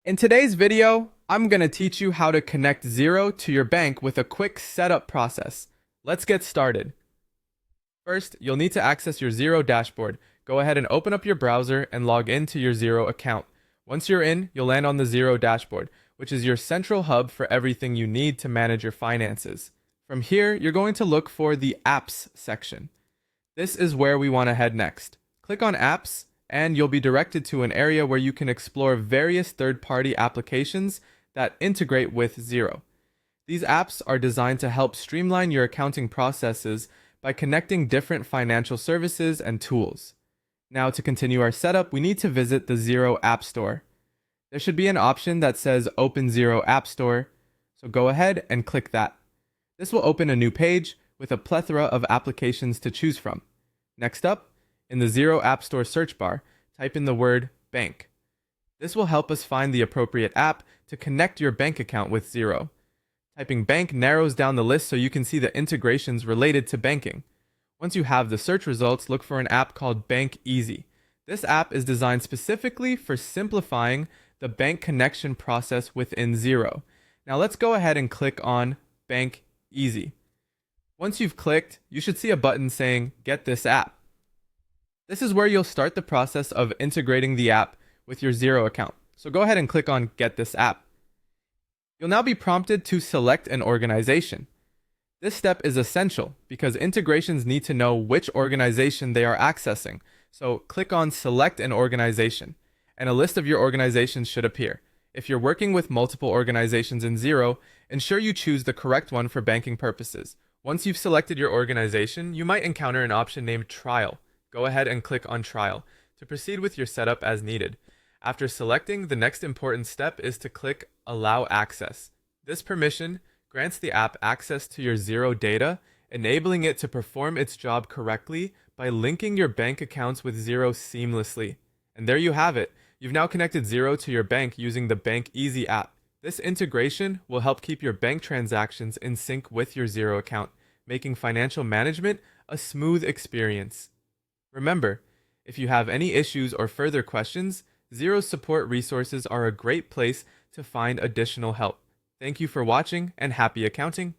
In today's video, I'm going to teach you how to connect Xero to your bank with a quick setup process. Let's get started. First, you'll need to access your Xero dashboard. Go ahead and open up your browser and log into your Xero account. Once you're in, you'll land on the Xero dashboard, which is your central hub for everything you need to manage your finances. From here, you're going to look for the Apps section. This is where we want to head next. Click on Apps, and you'll be directed to an area where you can explore various third-party applications that integrate with Xero. These apps are designed to help streamline your accounting processes by connecting different financial services and tools. Now, to continue our setup, we need to visit the Xero App Store. There should be an option that says Open Xero App Store, so go ahead and click that. This will open a new page with a plethora of applications to choose from. Next up, in the Xero App Store search bar, type in the word bank. This will help us find the appropriate app to connect your bank account with Xero. Typing bank narrows down the list so you can see the integrations related to banking. Once you have the search results, look for an app called Bank Easy. This app is designed specifically for simplifying the bank connection process within Xero. Now let's go ahead and click on Bank Easy. Once you've clicked, you should see a button saying Get this app. This is where you'll start the process of integrating the app with your Xero account. So go ahead and click on Get this app. You'll now be prompted to select an organization. This step is essential because integrations need to know which organization they are accessing. So click on Select an organization, and a list of your organizations should appear. If you're working with multiple organizations in Xero, ensure you choose the correct one for banking purposes. Once you've selected your organization, you might encounter an option named Trial. Go ahead and click on Trial to proceed with your setup as needed. After selecting, the next important step is to click Allow Access. This permission grants the app access to your Xero data, enabling it to perform its job correctly by linking your bank accounts with Xero seamlessly. And there you have it. You've now connected Xero to your bank using the Bank Easy app. This integration will help keep your bank transactions in sync with your Xero account, making financial management a smooth experience. Remember, if you have any issues or further questions, Xero's support resources are a great place to find additional help. Thank you for watching and happy accounting!